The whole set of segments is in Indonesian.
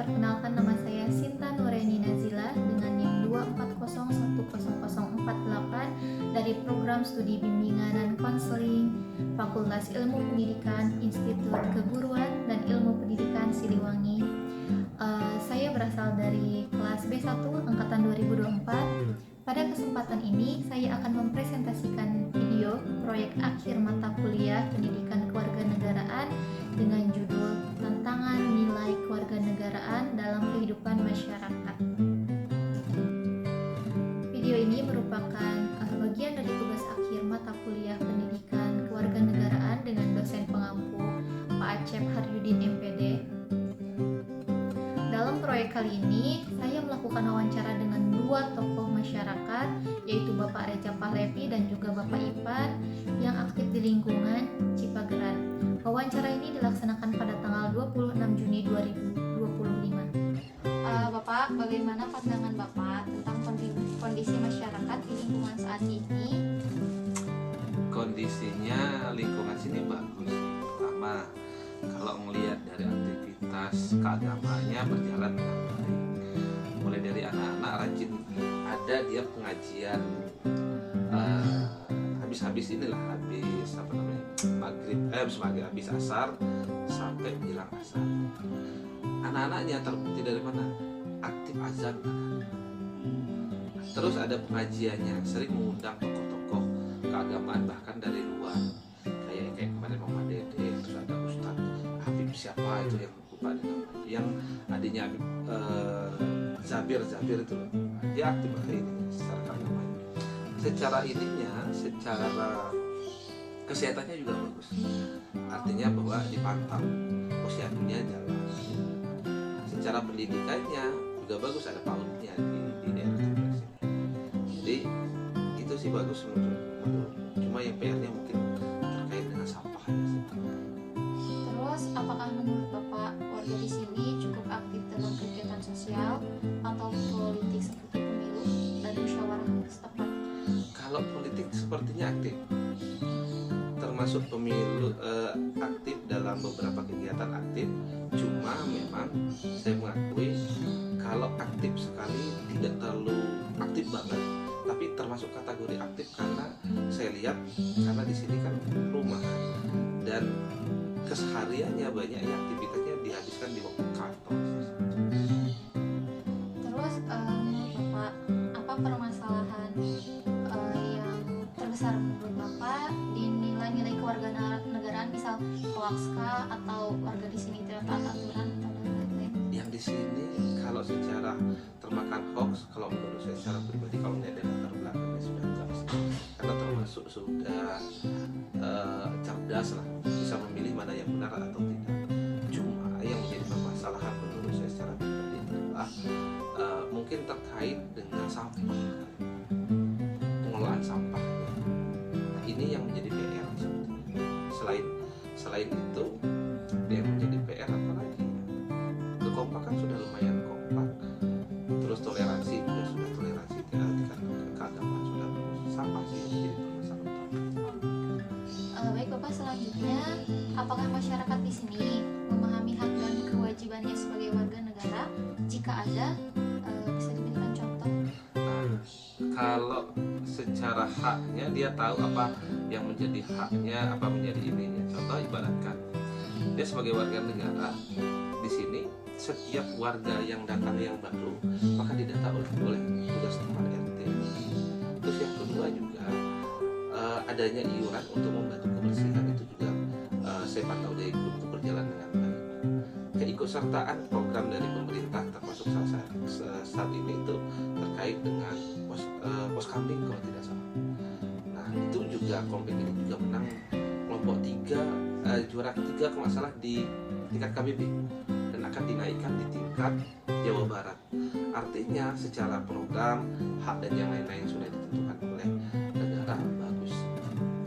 perkenalkan nama saya Sinta Nureni Nazila dengan NIM 240100048 dari Program Studi Bimbingan dan Konseling Fakultas Ilmu Pendidikan Institut Keguruan dan Ilmu Pendidikan Siliwangi. Saya berasal dari kelas B1 angkatan 2024. Pada kesempatan ini saya akan mempresentasikan video proyek akhir mata kuliah Pendidikan Kewarganegaraan dengan judul Tantangan Nilai Kewarganegaraan dalam Kehidupan Masyarakat. Video ini merupakan bagian dari tugas akhir mata kuliah Pendidikan Kewarganegaraan dengan dosen pengampu Pak Acep Haryudin MPD. Dalam proyek kali ini, saya melakukan wawancara dengan dua tokoh masyarakat, yaitu Bapak Reja Pahlevi dan juga Bapak Ipan yang aktif di lingkungan Cipageran. Wawancara ini dilaksanakan pada tanggal 26 Juni 2025. Bapak, bagaimana pandangan Bapak tentang kondisi masyarakat di lingkungan saat ini? Kondisinya lingkungan sini bagus. Pertama, kalau melihat dari aktivitas keagamaannya berjalan dengan baik. Mulai dari anak-anak rajin ada dia pengajian habis habis asar sampai menjelang asar. Anak-anaknya terbukti dari mana? Aktif azan. Terus ada pengajiannya, sering mengundang tokoh-tokoh keagamaan bahkan dari luar. Kayak kemarin Mama Dede, terus ada Ustadz Habib siapa itu yang lupa namanya, yang adiknya Habib Zabir itu loh. Dia aktif ini secara keagamaan. Secara ininya, secara kesehatannya juga bagus. Artinya bahwa dipantau posyandunya jalan. Secara pendidikannya juga bagus, ada PAUD-nya di daerah sini. Jadi itu sih bagus menurut. Cuma yang PR-nya mungkin terkait dengan sampah. Terus, apakah menurut Bapak warga di sini cukup aktif dalam kegiatan sosial atau politik seperti pemilu dan musyawarah setempat? Kalau politik sepertinya aktif, termasuk pemilu, aktif dalam beberapa kegiatan aktif. Cuma memang saya mengakui kalau aktif sekali tidak terlalu aktif banget, tapi termasuk kategori aktif karena saya lihat karena di sini kan rumah dan kesehariannya banyak aktivitasnya dihabiskan di waktu kantor. Terus Bapak, apa permasalahan yang terbesar menurut Bapak di nilai-nilai kewarganegaraan, misal hoakskah atau warga di sini tidak taat aturan dan lain-lain? Yang di sini kalau secara termakan hoax, kalau menurut saya secara pribadi kalau melihat dari latar belakangnya sudah enggak sih, karena termasuk sudah cerdas lah, bisa memilih mana yang benar atau tidak. Cuma yang menjadi permasalahan menurut saya secara pribadi adalah mungkin terkait dengan sampah, pengelolaan sampah. Nah, ini yang menjadi PR sebetulnya. Selain itu, yang menjadi PR apa lagi? Kekompakan sudah lumayan kompak, terus toleransi juga sudah toleransi, tingkat keagamaan sudah bagus. Sampah sih yang menjadi permasalahan. Baik Bapak, selanjutnya apakah masyarakat di sini memahami hak dan kewajibannya sebagai warga negara? Jika ada, bisa diberikan contoh? Kalau secara haknya dia tahu apa yang menjadi haknya, apa menjadi ininya. Contoh ibaratkan dia sebagai warga negara di sini, setiap warga yang datang yang baru maka didata oleh tugas tempat RT. Terus yang kedua juga adanya iuran untuk membantu kebersihan itu juga saya pantau dari grup itu berjalan dengan baik. Keikutsertaan program dari pemerintah termasuk saat ini itu terkait dengan pos kambing kalau tidak salah. Nah itu juga komplek ini juga menang kelompok 3 juara ketiga kalau nggak salah di tingkat KBB dan akan dinaikkan di tingkat Jawa Barat. Artinya secara program hak dan yang lain-lain sudah ditentukan oleh negara, bagus,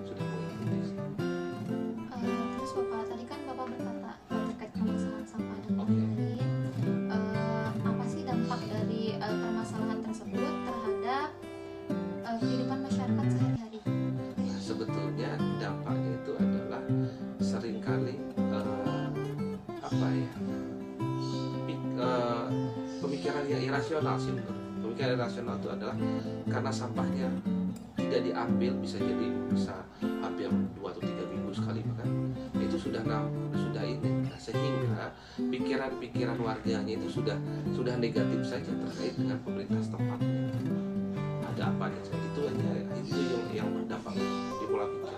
sudah mengikuti. Terus Bapak, tadi kan Bapak berkata terkait permasalahan sampah dan Oke. lain-lain. Apa sih dampak dari permasalahan tersebut terhadap kehidupan masyarakat sehari-hari? Nah, sebetulnya dampaknya itu adalah seringkali pemikiran yang irasional sih menurut. Pemikiran irasional itu adalah karena sampahnya tidak diambil, bisa hampir 2 atau 3 minggu sekali bahkan, itu sudah ini. Nah, sehingga pikiran-pikiran warganya itu sudah negatif saja terkait dengan pemerintah setempatnya. Ada apa nih? Itu yang berdampak di pola pikir.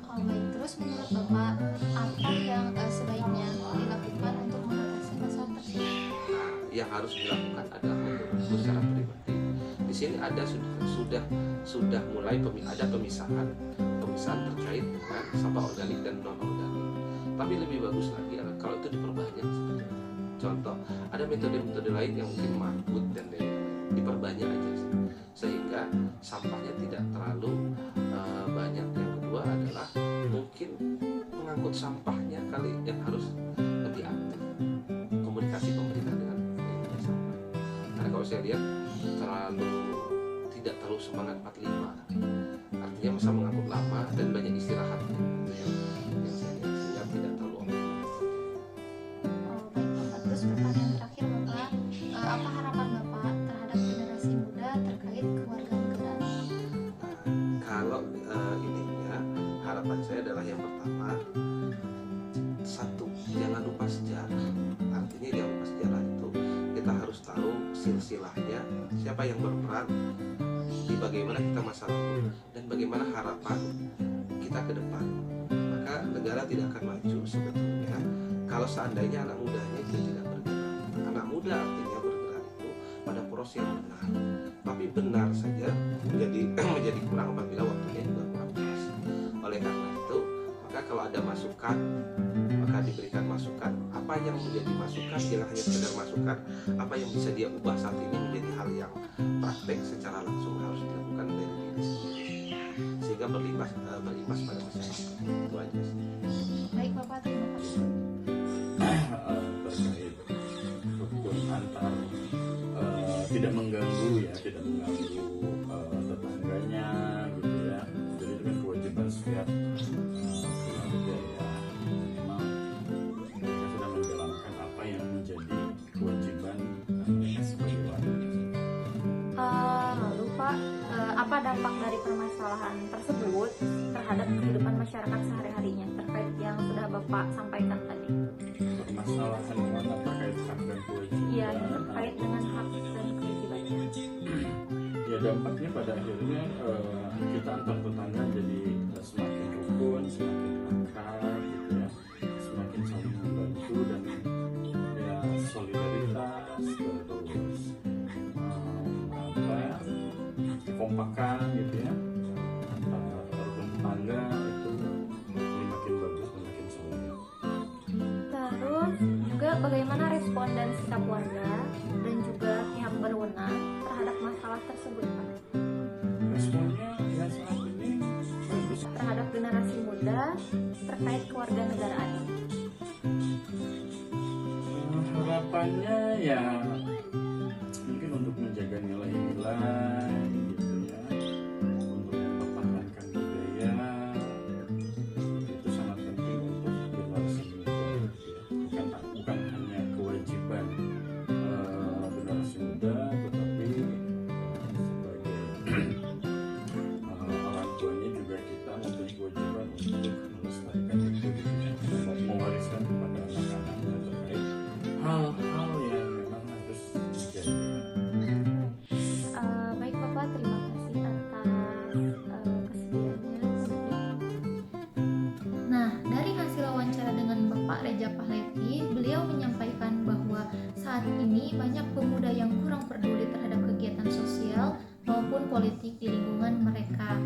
Oh, baik. Terus menurut Bapak, apa yang sebaiknya dilakukan untuk mengatasi masalah tersebut? Nah, yang harus dilakukan adalah menurutku secara pribadi. Di sini ada sudah mulai ada pemisahan terkait dengan sampah organik dan non organik. Tapi lebih bagus lagi adalah kalau itu diperbanyak. Contoh, ada metode-metode lain yang mungkin mangkut dan diperbanyak aja sehingga sampahnya tidak terlalu banyak. Yang kedua adalah mungkin pengangkut sampahnya kali yang harus lebih aktif, komunikasi pemerintah dengan pengangkut sampah. Karena kalau saya lihat tidak terlalu semangat 45, artinya masa mengangkut lama dan banyak istirahatnya, itu yang saya lihat, sehingga tidak terlalu optimal. Oh, baik Bapak. Terus pertanyaan terakhir Bapak, apa harapan Bapak terhadap generasi muda terkait kewarganegaraan? Kalau harapan saya adalah yang pertama, satu, jangan lupa sejarah. Artinya jangan lupa sejarah itu kita harus tahu silsilahnya, siapa yang berperan di bagaimana kita masa lalu dan bagaimana harapan kita ke depan. Maka negara tidak akan maju sebetulnya kalau seandainya anak mudanya itu tidak bergerak. Anak muda artinya bergerak itu pada poros yang benar, tapi benar saja menjadi kurang apabila waktunya juga kurang pas. Oleh karena itu, maka kalau ada masukan, maka diberikan masukan. Apa yang menjadi masukan jangan hanya sekedar masukan, apa yang bisa dia ubah saat ini menjadi hal yang praktek secara langsung harus dilakukan dari diri sendiri sehingga berimbas pada masyarakat. Itu aja sih. Baik Bapak, terima kasih. Terkait rukun antar tidak mengganggu tetangganya gitu ya. Jadi itu kan kewajiban setiap keluarga ya. Memang mereka sudah menjalankan apa yang menjadi kewajiban mereka sebagai warga. Lalu Pak, apa dampak dari permasalahan tersebut terhadap kehidupan masyarakat sehari-harinya terkait yang sudah Bapak sampaikan tadi? Permasalahan mana terkait hak dan kewajiban? Iya, terkait dengan hak dan kewajibannya. Ya dampaknya pada akhirnya kita antar tetangga jadi semakin rukun, semakin akrab gitu ya, semakin saling membantu dan ya solidaritas terus kekompakan gitu ya antar rukun tetangga itu jadi makin bagus dan makin solid. Terus juga bagaimana respon dan sikap warga dan juga pihak berwenang terhadap masalah tersebut Pak? Responnya ya saat ini bagus. Terhadap generasi muda terkait kewarganegaraan. Harapannya ya mungkin untuk menjaga nilai-nilai gitu ya, untuk mempertahankan budaya itu sangat penting untuk generasi muda gitu ya. Bukan hanya kewajiban generasi muda tetapi sebagai orang tuanya juga kita mempunyai kewajiban untuk melestarikan itu gitu ya, mewariskan kepada anak-anaknya terkait hal-hal yang memang harus dijaga. Baik Bapak, terima kasih atas kesediaannya. Nah, dari hasil wawancara dengan Bapak Reja Pahlevi, beliau menyampaikan bahwa saat ini banyak pemuda yang kurang peduli terhadap kegiatan sosial maupun politik di lingkungan mereka.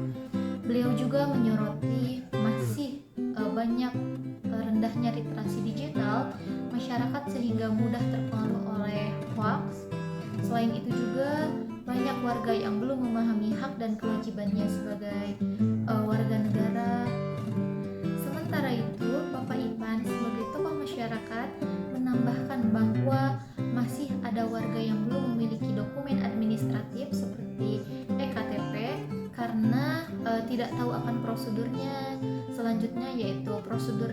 Beliau juga menyoroti masih banyak rendahnya literasi digital masyarakat sehingga mudah terpengaruh oleh hoax. Selain itu juga banyak warga yang belum memahami hak dan kewajibannya sebagai warga negara. Sementara itu, Bapak Ipan sebagai tokoh masyarakat menambahkan bahwa masih ada warga yang belum memiliki dokumen administratif seperti EKTP karena tidak tahu akan prosedurnya selanjutnya, yaitu prosedur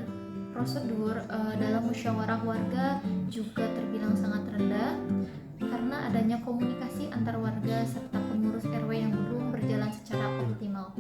prosedur dalam musyawarah warga juga terbilang sangat rendah karena adanya komunikasi antar warga serta pengurus RW yang belum berjalan secara optimal.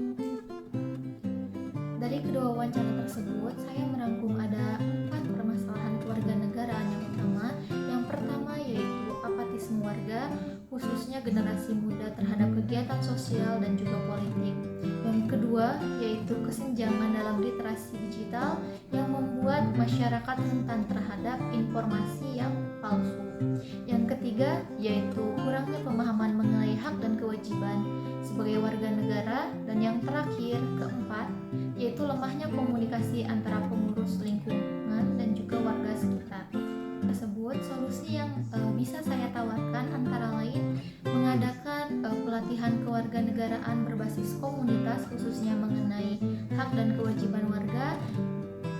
Dari kedua wawancara tersebut, saya merangkum ada 4 permasalahan kewarganegaraan yang utama. Yang pertama yaitu apatisme warga, khususnya generasi muda terhadap kegiatan sosial dan juga politik. Yang kedua yaitu kesenjangan dalam literasi digital yang membuat masyarakat rentan terhadap informasi yang palsu. Yang ketiga yaitu kurangnya pemahaman mengenai hak dan kewajiban sebagai warga negara. Dan yang terakhir, keempat, yaitu lemahnya komunikasi antara pengurus lingkungan dan juga warga sekitar. Tersebut solusi yang bisa saya tawarkan antara lain mengadakan pelatihan kewarganegaraan berbasis komunitas khususnya mengenai hak dan kewajiban warga.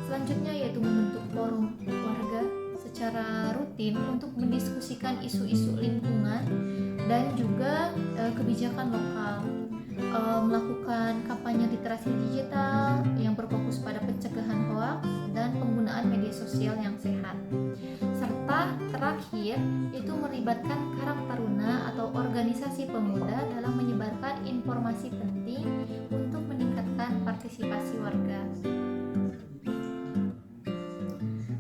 Selanjutnya yaitu membentuk forum warga secara rutin untuk mendiskusikan isu-isu lingkungan dan juga kebijakan lokal. Melakukan kampanye literasi digital yang berfokus pada pencegahan hoaks dan penggunaan media sosial yang sehat. Serta terakhir itu melibatkan Karang Taruna atau organisasi pemuda dalam menyebarkan informasi penting untuk meningkatkan partisipasi warga.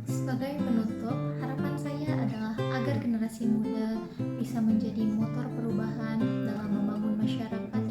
Sebagai penutup, harapan saya adalah agar generasi muda bisa menjadi motor perubahan dalam membangun masyarakat